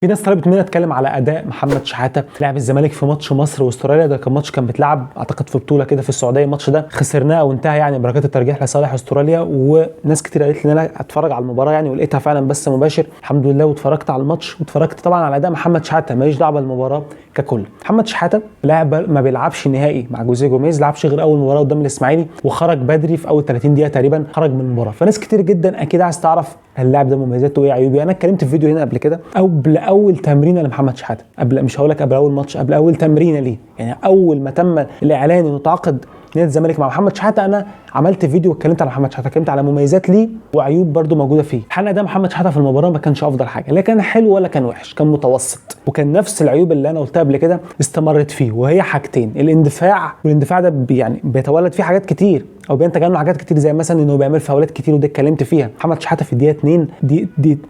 في ناس طلبت مني اتكلم على اداء محمد شحاته لاعب الزمالك في ماتش مصر واستراليا. ده كان ماتش كان بيتلعب اعتقد في بطوله كده في السعوديه. الماتش ده خسرناه وانتهى يعني بركات الترجيح لصالح استراليا، وناس كتير قالت لي ان انا اتفرج على المباراه يعني، ولقيتها فعلا بس مباشر الحمد لله، واتفرجت على الماتش واتفرجت طبعا على اداء محمد شحاته. ماليش دعوه بالمباراه ككل. محمد شحاته لاعب ما بيلعبش نهائي مع جوزيه جوميز، لعبش غير اول مباراه قدام الاسماعيلي وخرج بدري في اول 30 دقيقه تقريبا، خرج من المباراه. فناس كتير جدا اكيد عايز تعرف اللاعب ده مميزاته ايه عيوبه. انا اتكلمت في فيديو هنا قبل كده قبل اول تمرينه لمحمد شحاته، قبل مش هقول لك قبل اول ماتش، قبل اول تمرينه ليه، يعني اول ما تم الاعلان انه تعاقد نادي الزمالك مع محمد شحاته، انا عملت فيديو واتكلمت على محمد شحاته، اتكلمت على مميزات ليه وعيوب برده موجوده فيه. الحقيقه ده محمد شحاته في المباراه ما كانش افضل حاجه، لا كان حلو ولا كان وحش، كان متوسط، وكان نفس العيوب اللي انا قلتها قبل كده استمرت فيه، وهي حاجتين: الاندفاع، والاندفاع ده يعني بيتولد فيه حاجات كتير او بينتج عنه حاجات كتير، زي مثلا انه بيعمل فاولات كتير، ودي اتكلمت فيها. محمد شحاته في الدقيقه 2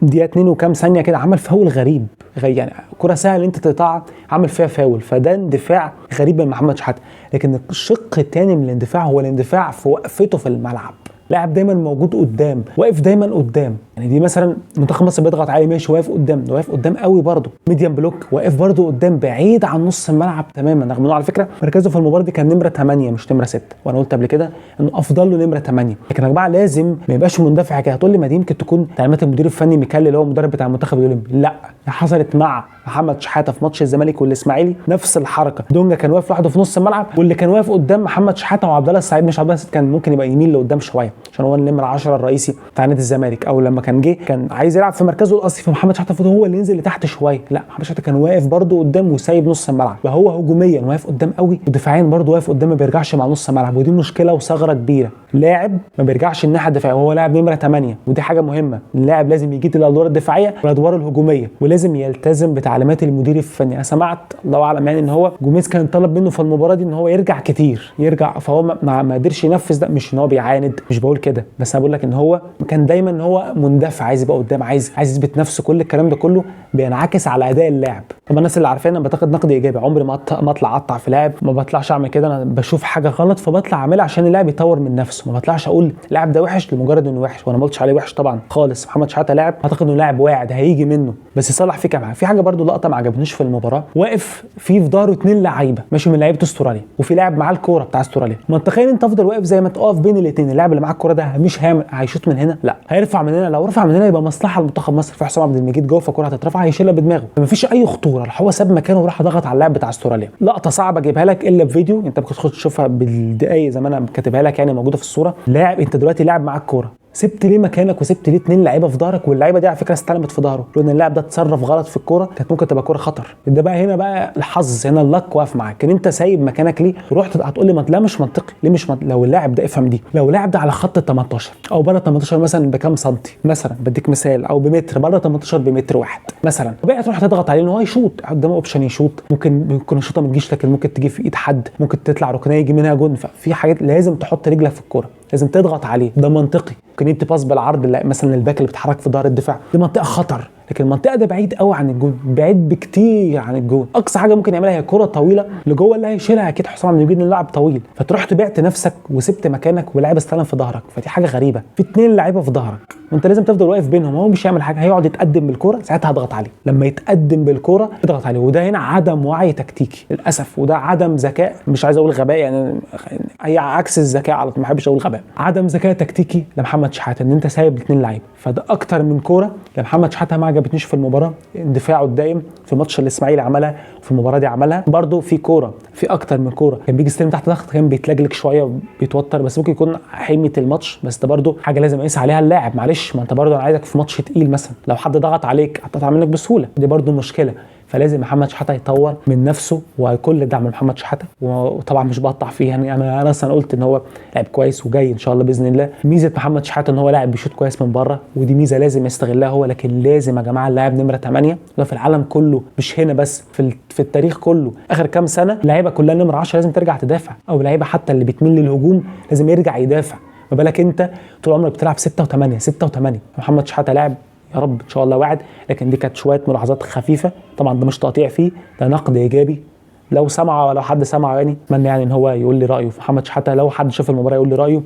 دقيقه 2 وكام ثانيه كده عمل فاول غريب، يعني كره سهله انت تقطعها عمل فيها فاول، فده اندفاع غريب من محمد شحاته. لكن الشق الثاني من الاندفاع هو الاندفاع في وقفته في الملعب. لاعب دايما موجود قدام، واقف دايما قدام، يعني دي مثلا منتخب مصر بيضغط عليه ماشي واقف قدام، واقف قدام قوي برده، ميديم بلوك واقف برده قدام بعيد عن نص الملعب تماما، رغم انه على فكره مركزه في المباراه دي كان نمره 8 مش نمره 6، وانا قلت قبل كده انه افضل له نمره 8. لكن يا جماعه لازم ما يبقاش مندفع كده. هتقول لي ما دي يمكن تكون تعليمات المدير الفني ميكالي اللي هو المدرب بتاع المنتخب الاولمبي، لا، حصلت مع محمد شحاته في ماتش الزمالك والاسماعيلي نفس الحركه. دونجا كان واقف لوحده في نص الملعب، واللي كان واقف قدام محمد شحاته وعبد الله السعيد، مش عبد الله السعيد كان ممكن يبقى يميل لقدام شويه عشان هو النمره 10 الرئيسي بتاع نادي الزمالك، او لما كان جه كان عايز يلعب في مركزه الاصلي، فمحمد شحاته المفروض هو اللي ينزل لتحت شويه، لا محمد شحاته كان واقف برده قدام وسايب نص الملعب، فهو هجوميا واقف قدام قوي، ودفاعيا برده واقف قدام ما بيرجعش مع نص الملعب، ودي مشكله وثغره كبيره. لاعب ما بيرجعش الناحيه الدفاعيه وهو لاعب نمره 8، ودي حاجه مهمه. اللاعب لازم يجيد الادوار الدفاعيه والادوار الهجوميه، ولازم يلتزم بتعليمات المدير الفني. انا سمعت الله اعلم يعني ان هو جوميز كان طلب منه في المباراه دي ان هو يرجع كتير، يرجع، فهو ما قدرش ينفذ ده. مش ان هو بيعاند، مش بقول كده، بس انا بقول لك ان هو كان دايما ان هو مندفع، عايز يبقى قدام، عايز يثبت نفسه. كل الكلام ده كله بينعكس على اداء اللاعب. طبعا الناس اللي عارفين انا بعتقد نقد ايجابي، عمري ما اطلع اقطع في لاعب، ما بطلعش اعمل كده. انا بشوف حاجه غلط فبطلع اعملها عشان اللاعب يطور من نفسه، ما بطلعش اقول اللاعب ده وحش لمجرد انه وحش، وانا ما قلتش عليه وحش طبعا خالص. محمد شحاته لاعب اعتقد انه لاعب واعد هيجي منه، بس يصلح فيه كام حاجه. في حاجه برده لقطه ما عجبنيش في المباراه، واقف في ظهره 2 لعيبه ماشي من لعيبه استراليا، وفي لاعب معاه الكوره بتاع استراليا. منطقيا انت افضل واقف زي ما تقف بين الاثنين. اللاعب اللي معاه الكوره ده مش هيشوط من هنا، لا هيرفع من هنا، لو رفع من هنا يبقى مصلحه لمنتخب مصر، في حسام عبد المجيد جوه فالكوره هتترفع هيشيلها بدماغه، مفيش اي خطوره. هو ساب مكانه وراح ضغط على اللاعب بتاع استراليا. لقطه صعبه اجيبها لك الا بفيديو، انت ممكن تخش تشوفها بالدقايق زي ما انا كاتبها لك يعني، موجوده في الصوره. لاعب انت دلوقتي لاعب معاك الكوره، سبت ليه مكانك وسبت ليه 2 لعيبه في ظهرك، واللعيبه دي على فكره استلمت في ظهره، لان اللاعب ده اتصرف غلط في الكوره، كانت ممكن تبقى كوره خطر. ده بقى هنا بقى الحظ، هنا اللك واقف معاك ان انت سايب مكانك ليه ورحت. هتقول لي لا مش منطقي، ليه مش منطقي؟ لو اللاعب ده افهم دي، لو اللاعب ده على خط ال 18 او بره 18 مثلا بكام سنتي مثلا، بديك مثال، او بمتر، بره 18 بمتر واحد مثلا، وبقى تروح تضغط عليه ان هو يشوط، قدامه اوبشن يشوط، ممكن الشوطه ما تجيش، لكن ممكن تجي في ايد حد، ممكن تطلع ركنيه يجي منها جون. ففي حاجات لازم تحط رجلك في الكوره، لازم تضغط عليه، ده منطقي. ممكن يدي باص بالعرض مثلا الباك اللي بيتحرك في ظهر الدفاع، دي منطقه خطر، لكن المنطقه ده بعيد قوي عن الجون، بعيد بكتير عن الجون. اقصى حاجه ممكن يعملها هي كره طويله لجوه، اللي هيشيلها اكيد حسام عبد المجيد، اللاعب طويل، فتروح تبعت نفسك وسبت مكانك ولاعب استلم في ظهرك، فدي حاجه غريبه. في 2 لعيبه في ظهرك وانت لازم تفضل واقف بينهم، هو مش هيعمل حاجه، هيقعد يتقدم بالكوره، ساعتها هضغط عليه. لما يتقدم بالكوره اضغط عليه، وده هنا عدم وعي تكتيكي للاسف، وده عدم ذكاء، مش عايز اقول غباء يعني، هي عكس الذكاء على طول، ما بحبش اقول غباء، عدم ذكاء تكتيكي لمحمد شحاته ان انت سايب 2 لعيبه. فده اكتر من كوره لمحمد شحاته ما عجبتنيش في المباراه. اندفاعه الدائم في ماتش الاسماعيلي عملها، في المباراه دي عملها برده. في كوره، في اكتر من كوره كان بيجي يستلم تحت ضغط، كان بيتلجلج شويه وبيتوتر، بس ممكن يكون حميه الماتش، بس ده برده حاجه لازم اقيس عليها اللاعب. معلش، ما انت برده انا عايزك في ماتش تقيل مثلا، لو حد ضغط عليك هتقطع منك بسهوله، دي برده مشكله. فلازم محمد شحاته يطور من نفسه، وكل دعم محمد شحاته. وطبعا مش بقطع فيه يعني، انا اصلا قلت ان هو لاعب كويس وجاي ان شاء الله باذن الله. ميزه محمد شحاته ان هو لاعب بيشوط كويس من بره، ودي ميزه لازم يستغلها هو. لكن لازم يا جماعه اللاعب نمره 8 ده في العالم كله، مش هنا بس، في التاريخ كله اخر كام سنه اللعيبه كلها نمره 10 لازم ترجع تدافع، او لعيبه حتى اللي بتميل للهجوم لازم يرجع يدافع. ما بالك انت طول عمرك بتلعب 6 و8 6 و8. محمد شحاته لاعب يا رب ان شاء الله واعد، لكن دي كانت شويه ملاحظات خفيفه، طبعا ده مش تقطيع فيه، ده نقد ايجابي. لو سمعه ولو حد سمعه يعني اتمنى يعني ان هو يقول لي رايه في محمد شحاته، لو حد شاف المباراه يقول لي رايه.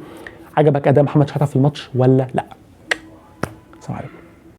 عجبك اداء محمد شحاته في الماتش ولا لا؟ السلام عليكم.